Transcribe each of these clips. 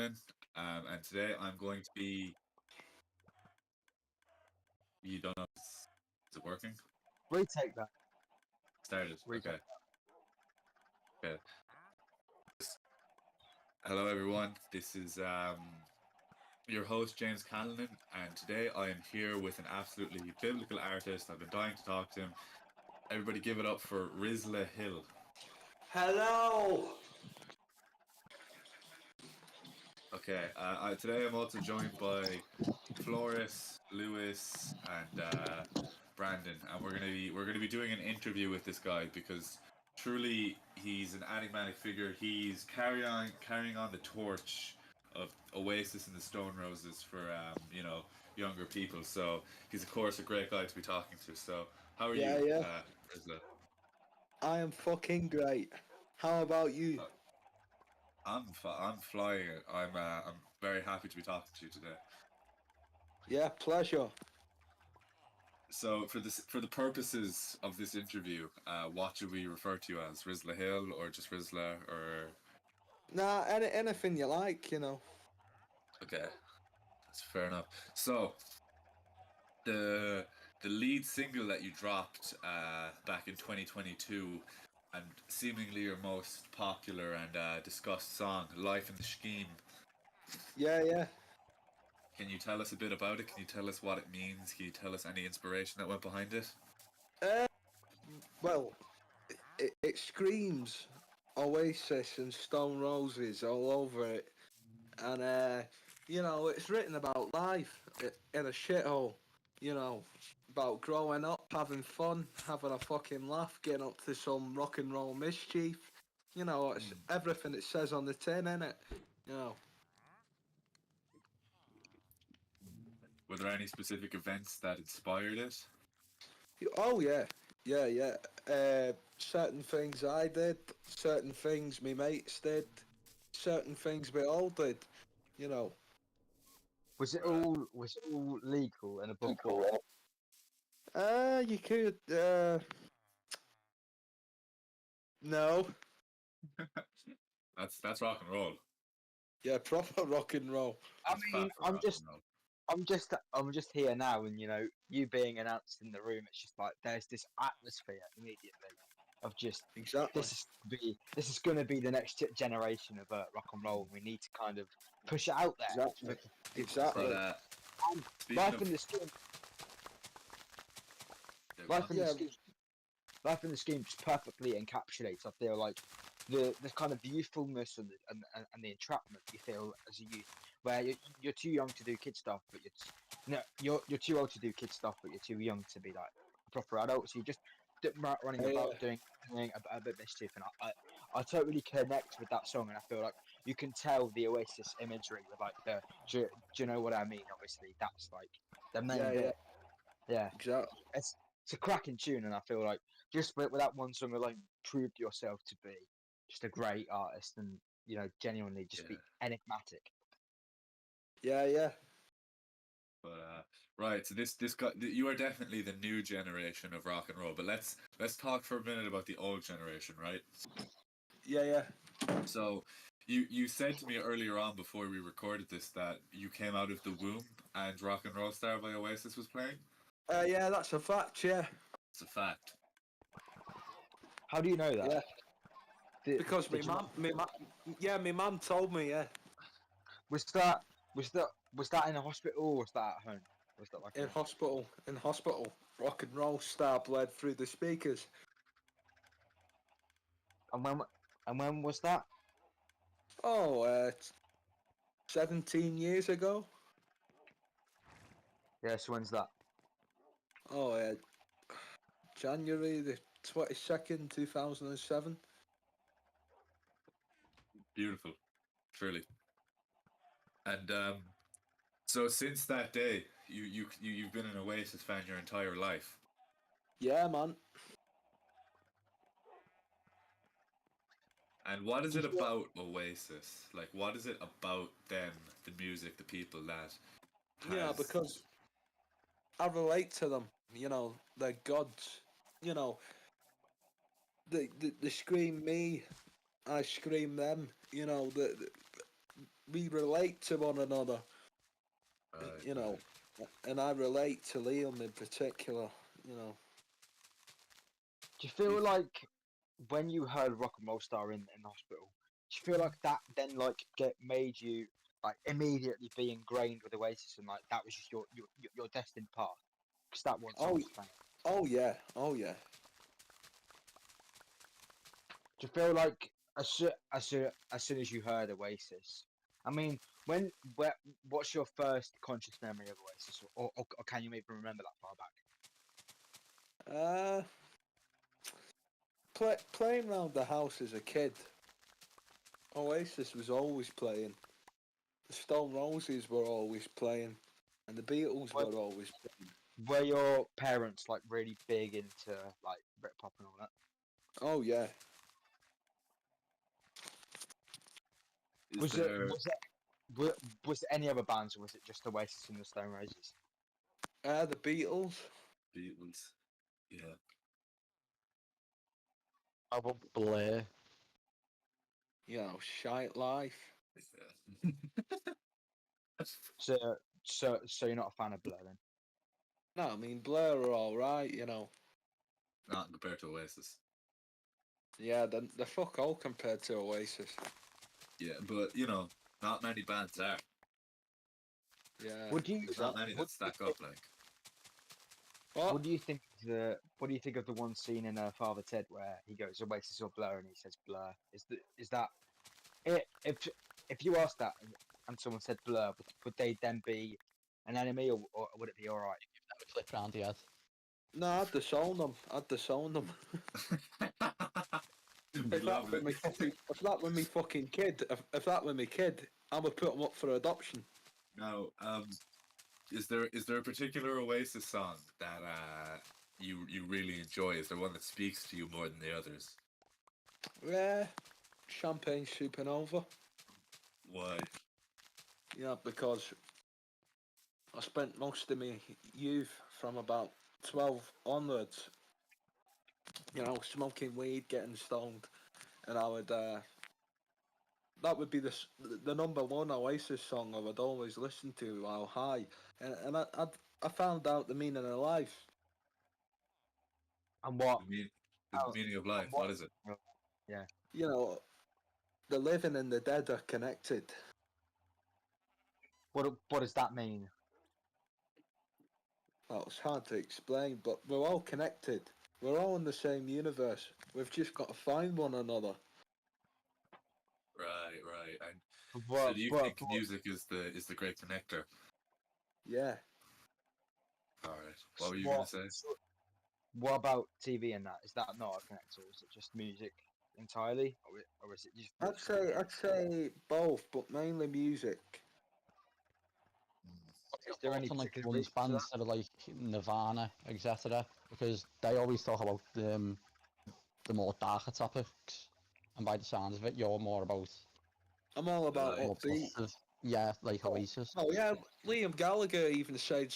Callinan, and today I'm going to be. You don't know? Is it working? Retake that. Started. Retake. Okay. Okay. Hello, everyone. This is your host James Callinan, and today I am here with an absolutely biblical artist. I've been dying to talk to him. Everybody, give it up for Rizla Hill. Hello! Okay. Today I'm also joined by Flores, Lewis, and Brandon, and we're gonna be doing an interview with this guy because truly he's an enigmatic figure. He's carrying on the torch of Oasis and the Stone Roses for younger people. So he's of course a great guy to be talking to. So how are Yeah, you, yeah. Rizla? I am fucking great. How about you? I'm flying it. I'm very happy to be talking to you today. Yeah, pleasure. So for the purposes of this interview, what should we refer to you as? Rizla Hill or just Rizla or Nah, anything you like, you know. okay, that's fair enough. So the the lead single that you dropped back in 2022 and seemingly your most popular and discussed song, Life in the Scheme. Yeah, yeah. Can you tell us a bit about it? Can you tell us what it means? Can you tell us any inspiration that went behind it? Uh, well, it screams Oasis and Stone Roses all over it. And, it's written about life in a shithole. You know, about growing up, having fun, having a fucking laugh, getting up to some rock and roll mischief. You know, it's everything it says on the tin, innit? You know. Were there any specific events that inspired it? Oh yeah, yeah, yeah. Certain things I did, certain things me mates did, certain things we all did. You know. Was it Right. all legal and above board? You could. No. That's rock and roll. Yeah, proper rock and roll. I That's mean, fat for rock and roll. I'm just here now, and you being announced in the room, it's just like there's this atmosphere immediately of just Exactly. this is going to be the next generation of rock and roll. We need to kind of push it out there Exactly. for people to But see. Exactly. And speaking life of, in the scheme, yeah, go on. life in the Yeah. scheme, life in the scheme just perfectly encapsulates. I feel like the kind of youthfulness and the entrapment you feel as a youth, where you're too young to do kid stuff, but you're too old to do kid stuff, but you're too young to be like a proper adult. So you're just running about doing a bit of mischief, and I totally connect with that song, and I feel like you can tell the Oasis imagery with like do you know what I mean? Obviously, that's like the main Yeah, yeah. bit. Yeah, Exactly. it's a cracking tune, and I feel like just with that one song alone, proved yourself to be just a great artist, and genuinely just be Yeah. enigmatic. Yeah, yeah. But right, so this guy, you are definitely the new generation of rock and roll. But let's talk for a minute about the old generation, right? Yeah, yeah. So you said to me earlier on before we recorded this that you came out of the womb and Rock and Roll Star by Oasis was playing. Yeah, that's a fact. Yeah. It's a fact. How do you know that? Yeah. Did, Because did you not? my mum told me. Yeah. Was that was that in a hospital or was that at home? Was that like In hospital. In hospital. Rock and roll star bled through the speakers. and when was that? Oh, 17 years ago. Yeah, so when's that? Oh, January the 22nd, 2007. Beautiful, truly. And so since that day, you've been an Oasis fan your entire life. Yeah, man. And what is it Did you, about Oasis? Like, what is it about them, the music, the people that Yeah, has? because I relate to them. You know, they're gods. You know, they scream me, I scream them. You know, we relate to one another, Right, you know, right. and I relate to Liam in particular, you know. Do you feel If, like when you heard Rock and Roll Star in the hospital, do you feel like that then like get made you like immediately be ingrained with Oasis and like that was just your destined path? Because that one song Oh, was banging. oh yeah, oh yeah. Do you feel like as soon as you heard Oasis, I mean, what's your first conscious memory of Oasis, or can you even remember that far back? Uh, playing around the house as a kid, Oasis was always playing. The Stone Roses were always playing, and the Beatles Were, were always playing. were your parents like really big into like Britpop and all that? Oh yeah. is Was it there was it was it any other bands, or was it just Oasis and the Stone Roses? The Beatles. Beatles? Yeah. How about Blair? You know, Shite Life. Yeah. So so you're not a fan of Blur then? No, I mean Blur are all right. You know. Not compared to Oasis. Yeah, they're fuck all compared to Oasis. Yeah, but not many bands are. Yeah. What do you There's not many what that stack up. Like, What? what do you think of the what do you think of the one scene in Father Ted where he goes Oasis or Blur and he says Blur? Is that it? If you asked that and someone said Blur, would they then be an enemy, or would it be all right? That would clip round the head. No, I'd disown them. I'd disown them. you love it. If that were me fucking kid, if that were me kid, I would put them up for adoption. Now, is there a particular Oasis song that you really enjoy? Is there one that speaks to you more than the others? Yeah, Champagne Supernova. Why? Yeah, because I spent most of my youth from about 12 onwards, smoking weed, getting stoned, and I would that would be the number one Oasis song I would always listen to while high, and I found out the meaning of life. And what? The, mean, the Oh, meaning of and life. what? What is it? Yeah. You know, the living and the dead are connected. What does that mean? Well, it's hard to explain, but we're all connected. We're all in the same universe. We've just got to find one another. Right, right. And so, But do you but, think but music is the great connector? Yeah. All right. What were you gonna what say? what about TV and that? Is that not a connector? Is it just music entirely, or is it just I'd literally say music? I'd say both, but mainly music. What's your Is there any thoughts on like particular grunge reason for that? bands that are like Nirvana, etc.? Because they always talk about the more darker topics, and by the sounds of it, you're more about I'm all The about light. more upbeat. positive. Yeah, like Oh, Oasis. oh yeah, Liam Gallagher even said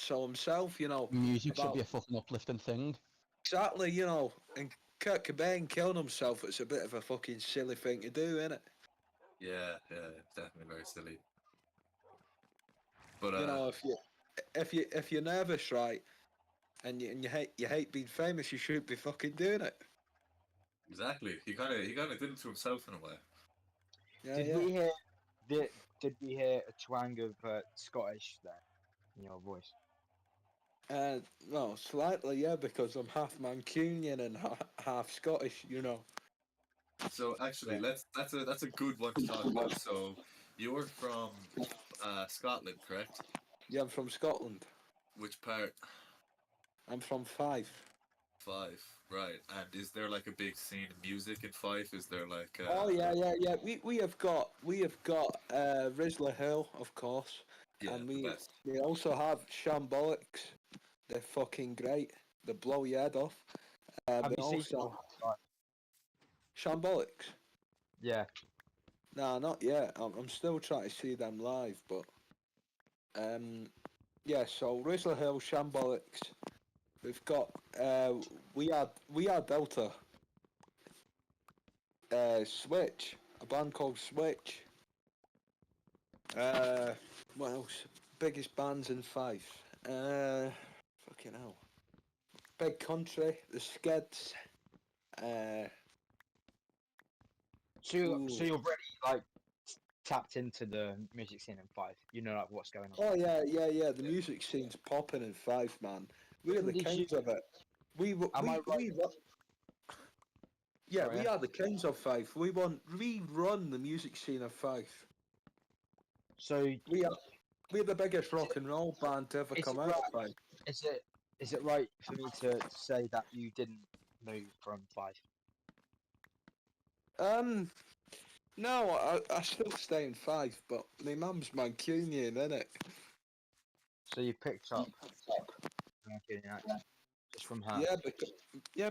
so himself. Music should be About a fucking uplifting thing. exactly. And Kurt Cobain killing himself. It's a bit of a fucking silly thing to do, isn't it? Yeah, yeah. Definitely very silly. But If you're nervous, right, and you hate being famous, you shouldn't be fucking doing it. exactly. He kind of did it to himself in a way. Yeah, Did yeah. we hear did we hear a twang of Scottish there in your voice? Uh, well, slightly, yeah, because I'm half Mancunian and half Scottish. So actually, Yeah. that's a good one to talk about. So you're from Scotland, correct? Yeah, I'm from Scotland. Which part? I'm from Fife. Fife, right? And is there like a big scene of music in Fife? Is there like Oh yeah, yeah, yeah. We have got Rizla Hill, of course, yeah, and the we best? we also have Shambolics. They're fucking great. They blow your head off. Have We you seen them also live? Shambolics. Yeah. Nah, not yet. I'm still trying to see them live, but um, yeah. So Rizla Hill, Shambolics. We've got we had Delta, Switch, a band called Switch. What else? Biggest bands in Fife. Fucking hell. Big Country, the Skids. So Ooh. you're already like tapped into the music scene in Five. You know like what's going on. Oh yeah. The music scene's popping in Fife, man. We're When the did you? kings of it. We Am I right? yeah, Sorry, we are the kings of Fife. We run the music scene of Fife. so We're the biggest rock and roll band to ever is come it out of right? Fife. Is it right for me to say that you didn't move from Five? Um, no, I still stay in Fife, but my mum's Mancunian, innit? So you picked up an Argentinian accent just from her.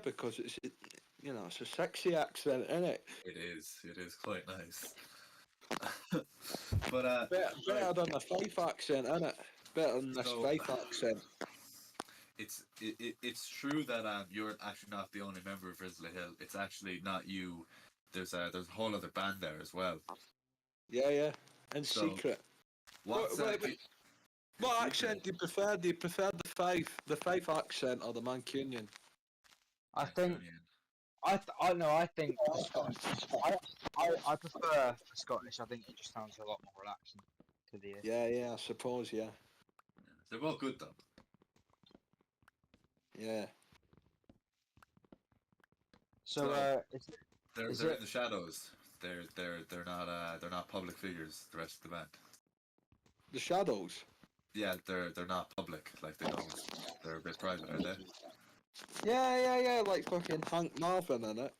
Because it's a sexy accent, innit? It is. It is quite nice. But Better right. than the Fife accent, innit? Better than this So Fife accent. it's true that you're actually not the only member of Rizla Hill. It's actually not you. There's a whole other band there as well. Yeah. In So secret. what's What confusing? accent do you prefer? Do you prefer the Fife accent or the Mancunian? I think Mancunian. I know. I think the Scottish. I prefer the Scottish. I think it just sounds a lot more relaxing to the ear. Yeah, I suppose, yeah. They're both good though. Yeah. So So is is they're in it? the shadows. They're not public figures. The rest of the band. The Shadows. Yeah, they're not public. Like they don't. They're a bit private, are they? Yeah, like fucking Hank Marvin in it.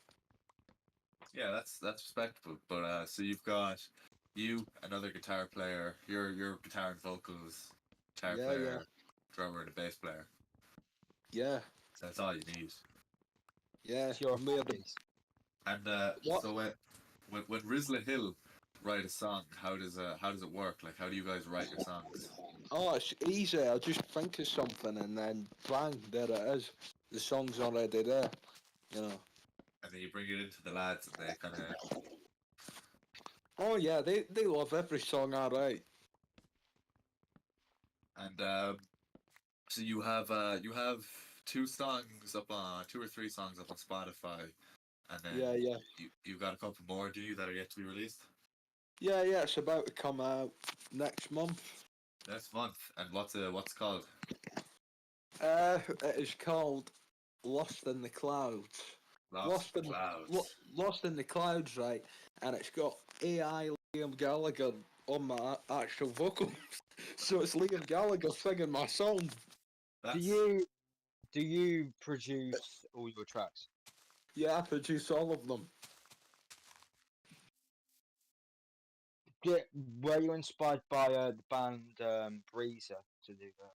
Yeah, that's respectable. But so you've got you, another guitar player, your guitar and vocals, guitar Yeah. player, drummer, and a bass player. Yeah. That's all you need. Yeah. It's your And we fan have the base. And what? so when Rizla Hill write a song, how does it work? Like how do you guys write your songs? Oh, it's easy. I just think of something and then bang, there it is. The song's already there. You know. And then you bring it into the lads, and they kind of. Oh yeah, they love every song I write. And so you have two or three songs up on Spotify, and then Yeah. you've got a couple more, do you, that are yet to be released Yeah, it's about to come out next month. next month. And what's it called? It is called Lost in the Clouds. Lost Lost in in the the Clouds. Lost in the Clouds, right? And it's got AI Liam Gallagher on my actual vocals, so it's Liam Gallagher singing my song. Do That's you produce all your tracks? Yeah, I produce all of them. Did, were you inspired by the band Breezer to do that?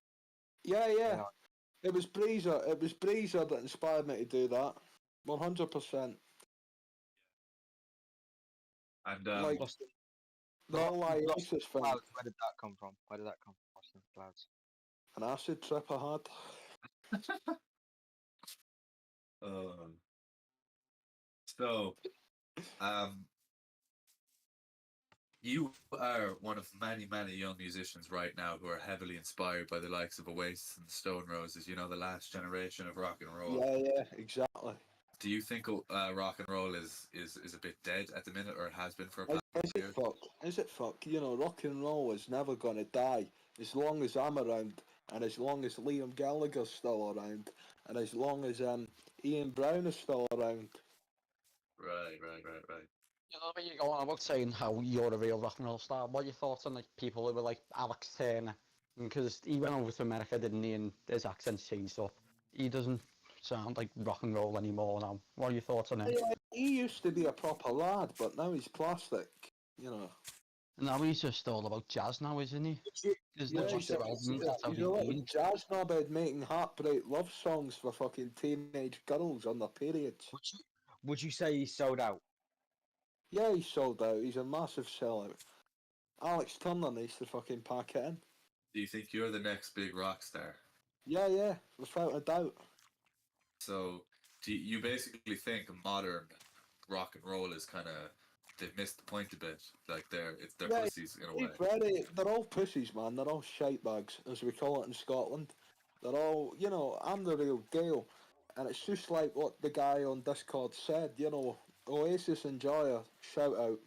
Yeah. Yeah. It was Breezer. It was Breezer that inspired me to do that. 100%. and Like Lost in, the whole Lost in Oasis the thing. Clouds. Where did that come from? Where did that come from? Lost in the Clouds. An acid trip I had. um so um you are one of many young musicians right now who are heavily inspired by the likes of Oasis and the Stone Roses. You know, the last generation of rock and roll. Yeah, exactly. Do you think rock and roll is a bit dead at the minute, or it has been for a Is, past is it years? fuck? Is it fuck? You know, rock and roll is never gonna die as long as I'm around, and as long as Liam Gallagher's still around, and as long as Ian Brown is still around. Right. You know, when you're going about saying how you're a real rock and roll star, what are your thoughts on like people who were like Alex Turner? Because he went over to America, didn't he? And his accent's changed up. He doesn't sound like rock and roll anymore now. What are your thoughts on him? Yeah, he used to be a proper lad, but now he's plastic. You know. Now he's just all about jazz now, isn't he? There's no Yeah, like development. That's how he's a he's little been. jazz knobhead making heartbreak love songs for fucking teenage girls on their periods. Would you say he's sold out? Yeah, he's sold out. He's a massive sellout. Alex Turner needs to fucking pack it in. Do you think you're the next big rock star? Yeah, without a doubt. So do you basically think modern rock and roll is kind of they've missed the point a bit. Like they're Yeah, pussies in a way. they're all pussies, man. They're all shite bags, as we call it in Scotland. They're all, I'm the real deal. And it's just like what the guy on Discord said, Oasis Enjoyer, shout out.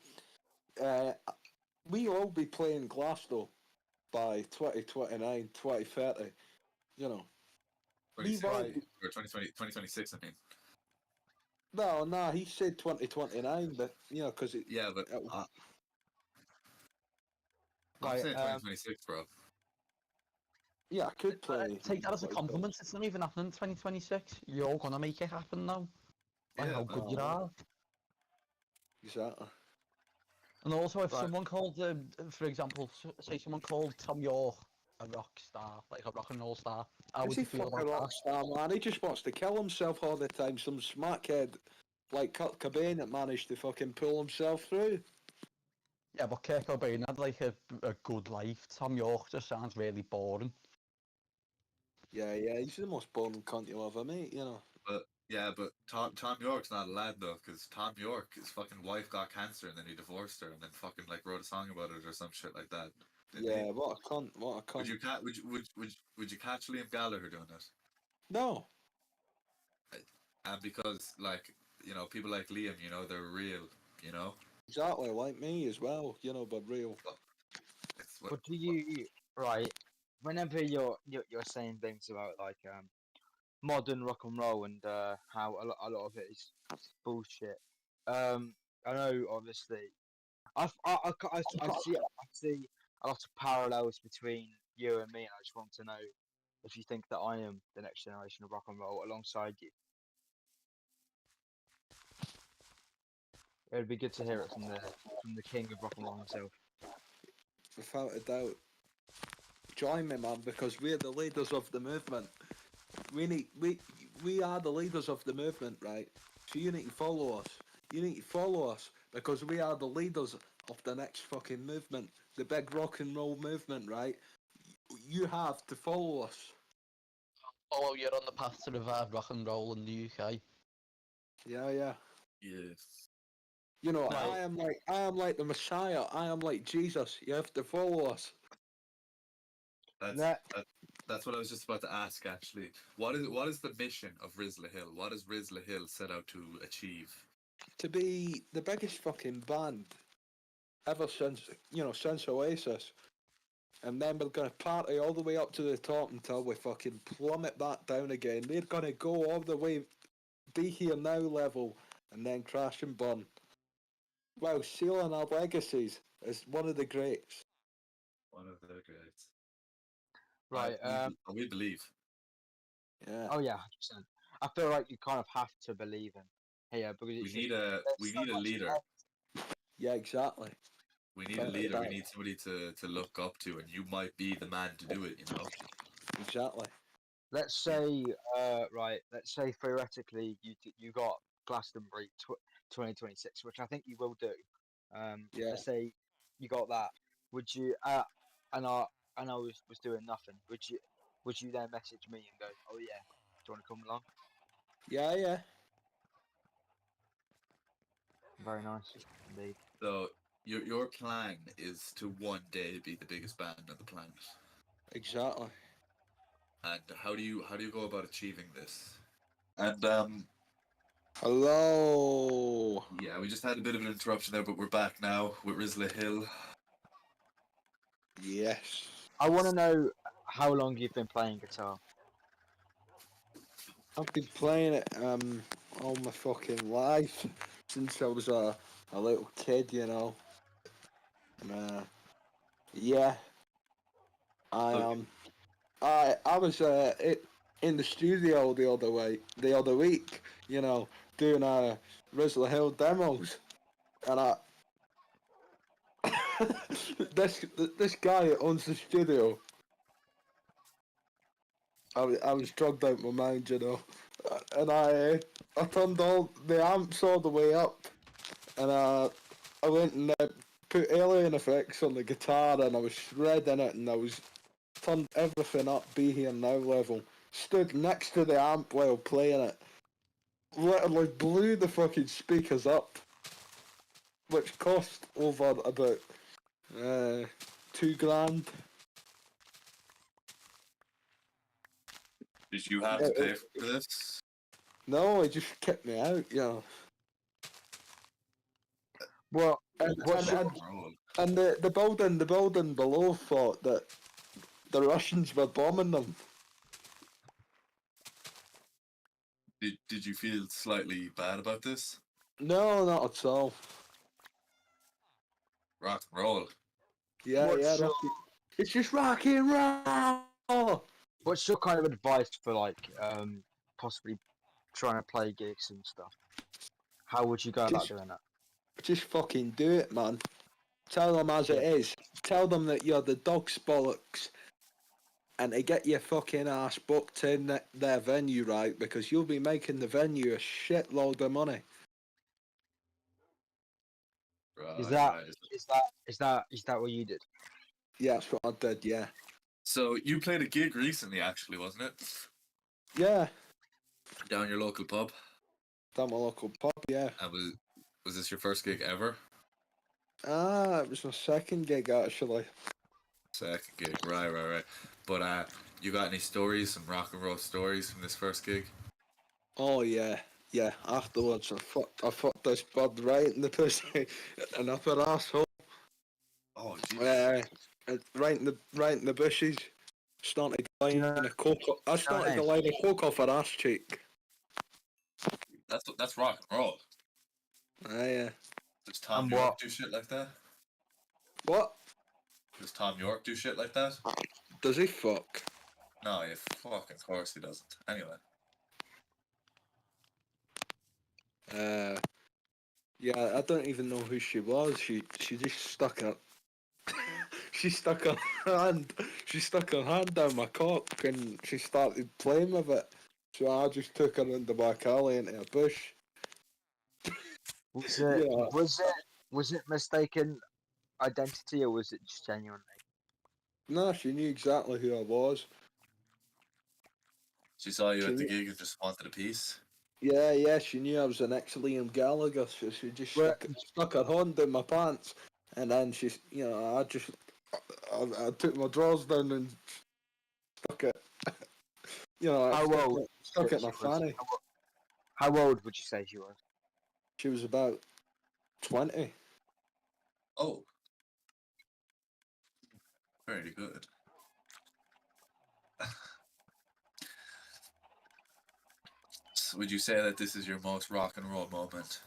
Uh, we will be playing Glasgow by 2029, 2030, you know. We've 26 all Right. or 2020, 2026. I mean, no, he said 2029, but, because yeah, but it I'm Right. saying 2026, bro. yeah, I could play. Take that as a compliment. It's not even happening in 2026. You're gonna make it happen now. By Yeah, how man. good you are. Exactly. And also, if Right. someone called, for example, say someone called Tom York a rock star, like a rock and roll star, how Is would he you feel fucking about rock that? star, man? He just wants to kill himself all the time. Some smackhead like Kurt Cobain that managed to fucking pull himself through. Yeah, but Kurt Cobain had like a good life. Tom York just sounds really boring. Yeah, he's the most boring cunt you'll ever meet. But yeah, but Tom York's not a lad though, because Tom York, his fucking wife got cancer and then he divorced her and then fucking like wrote a song about it or some shit like that. Didn't he? Yeah, what a cunt, what a cunt. Would you catch Liam Gallagher doing it? No, And because like people like Liam, they're real. You know, exactly, like me as well, but real. But it's what, But do you right? Whenever you're saying things about like modern rock and roll and how a lot of it is bullshit. I know obviously I see a lot of parallels between you and me, and I just want to know if you think that I am the next generation of rock and roll alongside you. It would be good to hear it from the king of rock and roll himself. Without a doubt. Join me, man, because we're the leaders of the movement. We are the leaders of the movement, right? So you need to follow us. You need to follow us because we are the leaders of the next fucking movement, the big rock and roll movement, right? You have to follow us. Follow you're on the path to revive rock and roll in the UK. Yeah. yes. I Right. am like the Messiah. I am like Jesus. You have to follow us. That's That that, that's what I was just about to ask. Actually, what is the mission of Rizla Hill? What does Rizla Hill set out to achieve? To be the biggest fucking band ever since Oasis. And then we're gonna party all the way up to the top until we fucking plummet back down again. We're gonna go all the way be here now level and then crash and burn. Wow, sealing our legacies is one of the greats. One of the greats. right. We believe. Yeah. Oh yeah, 100%. I feel like you kind of have to believe in here because We it's just need a there's we so need a much leader. left. Yeah, exactly. We need a Without a leader. We doubt. need somebody to look up to, and you might be the man to do it. Exactly. Let's say, right. Let's say theoretically you got Glastonbury 2026, which I think you will do. Yeah. Let's say you got that. Would you? And I was doing nothing. Would you then message me and go, oh yeah, do you want to come along? Yeah. Very nice indeed. So your plan is to one day be the biggest band on the planet. Exactly. And how do you go about achieving this? And Hello. yeah, we just had a bit of an interruption there, but we're back now with Rizla Hill. Yes. I want to know how long you've been playing guitar. I've been playing it all my fucking life since I was a little kid. And yeah, I So I was in the studio the other week, doing Rizla Hill demos, and this guy that owns the studio, I was drugged out my mind, and I turned all the amps all the way up, and I went and put alien effects on the guitar, and I was shredding it, and I was turned everything up, be here now level. Stood next to the amp while playing it. Literally blew the fucking speakers up. which cost over about $2,000. Did you have Yeah, to pay for this? no, he just kicked me out, Well, And what's and your, and, Rock and roll. and the building below thought that the Russians were bombing them. Did you feel slightly bad about this? No, not at all. Rock and roll. Yeah, what's your Rocky. It's just rock and roll. what's your kind of advice for like possibly trying to play gigs and stuff? How would you go about Just, doing that? just fucking do it, man. Tell them as it Yeah. is. Tell them that you're the dog's bollocks, and to get your fucking ass booked in their venue, right? Because you'll be making the venue a shitload of money. Is Right, that right. is that what you did? Yeah, that's what I did. Yeah, So you played a gig recently, actually, wasn't it? yeah. Down your local pub. Down my local pub. Yeah. And was this your first gig ever? It was my second gig actually. Second gig, right. But you got any stories, some rock and roll stories from this first gig? Oh yeah, yeah. Afterwards, I fucked this bud right in the pussy, an upper asshole. Oh, jeez. Uh, right in the bushes. Started Do you lining know, a coke. I do you know her started to name? line a coke off her ass cheek. That's rock and roll. Yeah. Does Tom And York what? do shit like that? What? Does Tom York do shit like that? Does he fuck? No, you fucking course he doesn't. Anyway. Uh, yeah. I don't even know who she was. She just stuck her. She stuck her hand. She stuck her hand down my cock and she started playing with it. So I just took her in the back alley into a bush. Was it Yeah. was it was it mistaken identity or was it just genuinely? No, she knew exactly who I was. She saw you She at the knew, gig and just wanted a piece. yeah, she knew I was an ex-Liam Gallagher, so she just Where, stuck her hand in my pants, and then I took my drawers down and stuck it, I how old stuck it in she my was? fanny. How old would you say she was? She was about 20. Oh, very good. So would you say that this is your most rock and roll moment?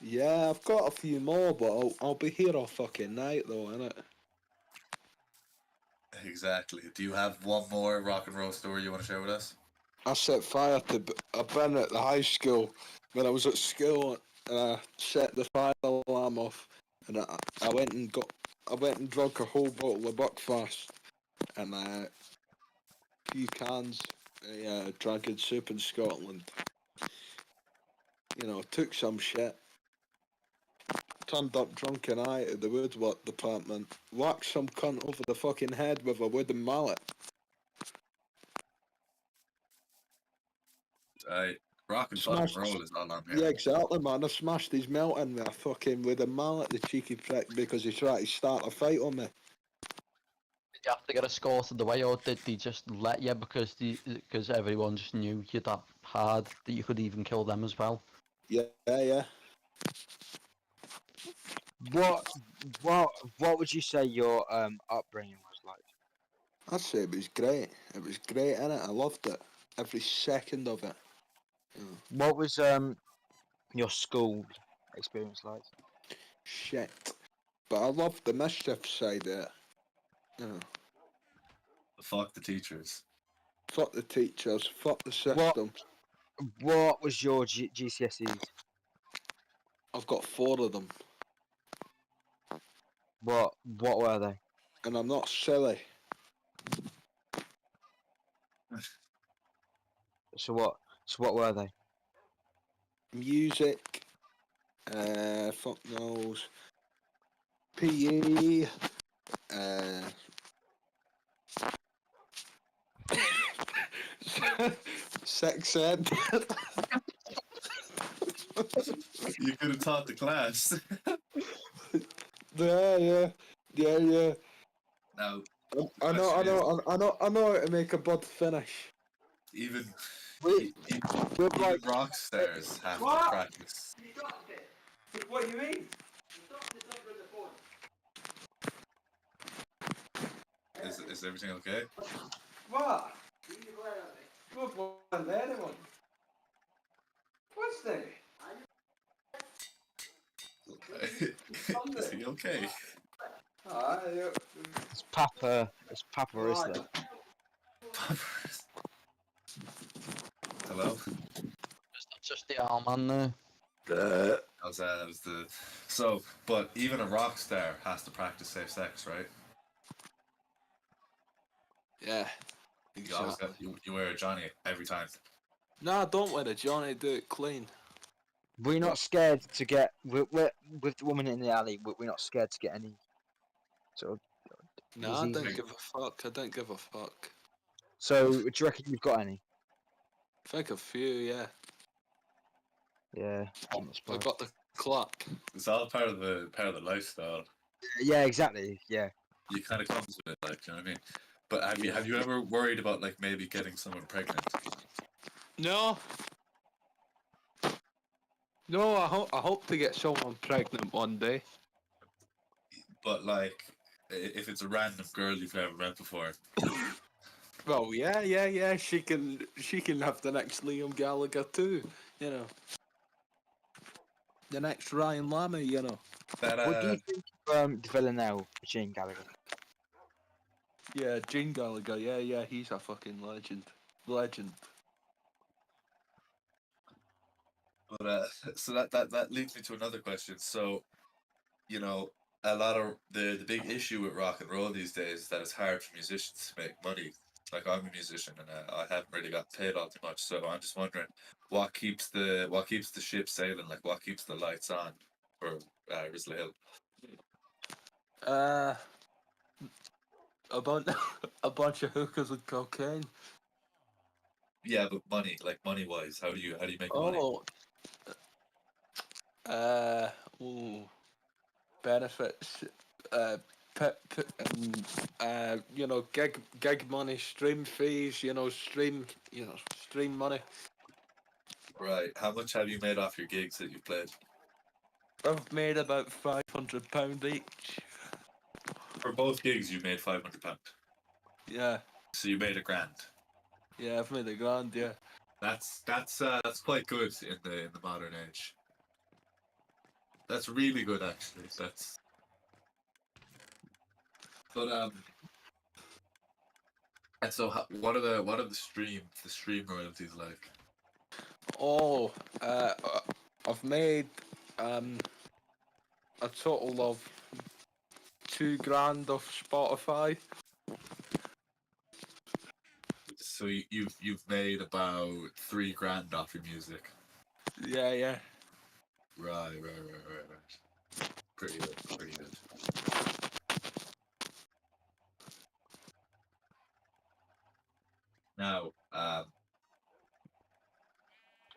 Yeah, I've got a few more, but I'll be here all fucking night though, innit? Exactly. Do you have one more rock and roll story you want to share with us? I set fire to a bin at the high school when I was at school, and I set the fire alarm off, and I I went and drank a whole bottle of Buckfast and a few cans of dragon soup in Scotland. Took some shit, turned up drunk and I at the woodwork department, whacked some cunt over the fucking head with a wooden mallet. I rock and fucking Smashed. roll is all I'm Yeah, hearing. exactly, man. I smashed his melt in with a fucking wooden mallet, the cheeky prick, because he tried to start a fight on me. Did you have to get escorted away, or did they just let you because everyone just knew you that hard that you could even kill them as well? Yeah. What what what would you say your upbringing was like? I'd say it was great. It was great, innit? I loved it. Every second of it. What was your school experience like? Shit. But I loved the mischief side of it. You know, Fuck the teachers. fuck the teachers, fuck the What system. what was your GCSEs? I've got 4 of them. What were they? And I'm not silly. So what were they? Music, fuck knows. PE, uh, sex ed. You could have taught the class. Yeah. Now, I know, question I is, know, I know how to make a bud finish. even We, e- e- we're even like, rock stars have to What? practice. What do you mean? Is everything okay? What? Good one, there, one. What's that? Is he okay? Ah, yeah. it's Papa Rizla. Hello. That's just the arm man there. That was the so. But even a rock star has to practice safe sex, right? Yeah, You always exactly. you wear a Johnny every time. Nah, don't let it, Johnny. Do it clean. We're not scared to get. We're with the woman in the alley. We're not scared to get any sort of Nah, I diseases. don't give a fuck. I don't give a fuck. So, do you reckon you've got any? I think a few, yeah. Yeah, I'm not I surprised. got the clap. It's all part of the lifestyle. Yeah, exactly. Yeah. You kind of comes with it, like, you know what I mean. But have you ever worried about like maybe getting someone pregnant? No, no. I hope to get someone pregnant one day. But like, if it's a random girl you've never met before, Well, yeah. She can have the next Liam Gallagher too. You know, the next Ryan Lamie. You know. that What do you think of the Villanelle, Gene Gallagher? Yeah, Gene Gallagher. Yeah. He's a fucking legend. Legend. but so that leads me to another question. So, you know, a lot of the big issue with rock and roll these days is that it's hard for musicians to make money. Like I'm a musician and I haven't really got paid all too much, so I'm just wondering what keeps the ship sailing, like what keeps the lights on for Rizla Hill. Uh, a bunch, a bunch of hookers with cocaine. Yeah, but money, like money wise, how do you make money? Oh, uh, ooh, benefits. Uh, you know, gig money, stream fees. Stream money. Right. How much have you made off your gigs that you've played? I've made about £500 each. For both gigs, you made £500. Yeah, So you made £1,000. yeah, I've made a grand. Yeah. That's quite good in the modern age. That's really good, actually. But and so what are the stream royalties like? Oh, I've made a total of £2,000 off Spotify. So you've made about £3,000 off your music. Yeah. Right. Pretty good. Pretty good. Now,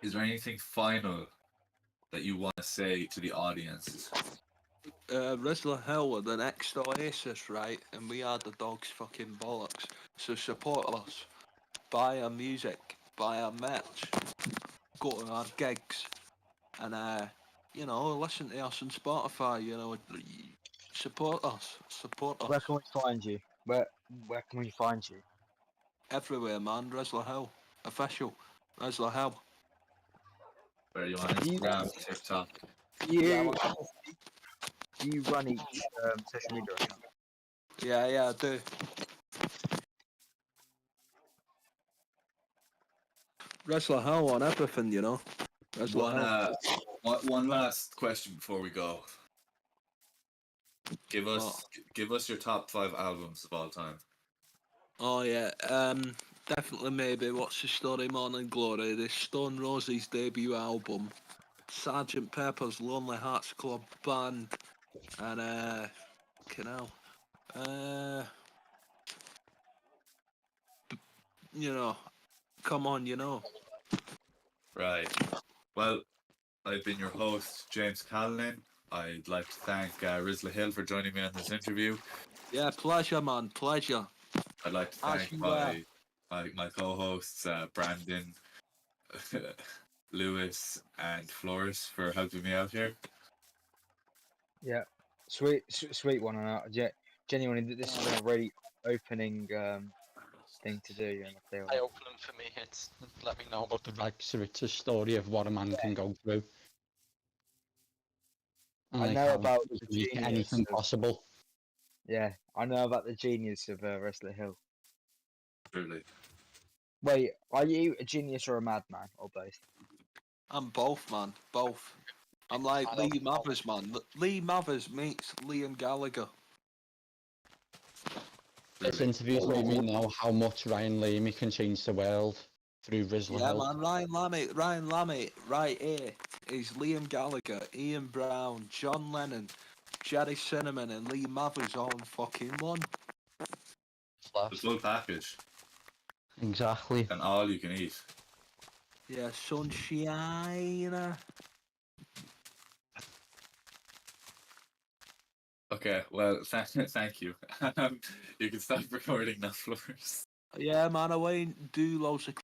is there anything final that you want to say to the audience? Rizla Hill are the next Oasis, right? And we are the dog's fucking bollocks. So support us. Buy our music. Buy our merch. Go to our gigs. And, listen to us on Spotify, support us. Support Where us. can we find you? Where can we find you? Everywhere, man. Rizla Hill. Official. Rizla Hill. Where are you on Do you Instagram, TikTok? Yeah, you do you run each social media account? yeah, I do. Rizla Hill on everything, Rizla One Hill. one last question before we go. Give Oh. us give us your top 5 albums of all time. Oh yeah, definitely maybe What's the Story, Morning Glory, the Stone Roses debut album, Sergeant Pepper's Lonely Hearts Club Band, and hell, you know, come on, Right. Well, I've been your host, James Callan. I'd like to thank Rizla Hill for joining me on this interview. Yeah, pleasure, man. Pleasure. I'd like to As thank you were. my co-hosts Brandon, Lewis, and Flores for helping me out here. Yeah, sweet one. And genuinely, this has been a really opening thing to do. You know, I feel. Eye-opening for me. It's let me know about the rags to riches story of what a man can go through. And I like know how about he the can make genius anything of possible. I know about the genius of Rizla Hill. Truly. Wait, are you a genius or a madman, or both? I'm both, man. Both. I'm like I don't Lee know. Mathers, man. Lee Mathers meets Liam Gallagher. This Truly. interview's made me know how much Ryan Lamie can change the world through Rizla Yeah, Hill. man. Ryan Lamie, right here is Liam Gallagher, Ian Brown, John Lennon, Jerry Cinnamon, and Lee Mathers all in fucking one. The full package Exactly. and all you can eat. Yeah, sunshine. Okay, well, thank you. You can stop recording now, Flores. Yeah, man. I won't do loads of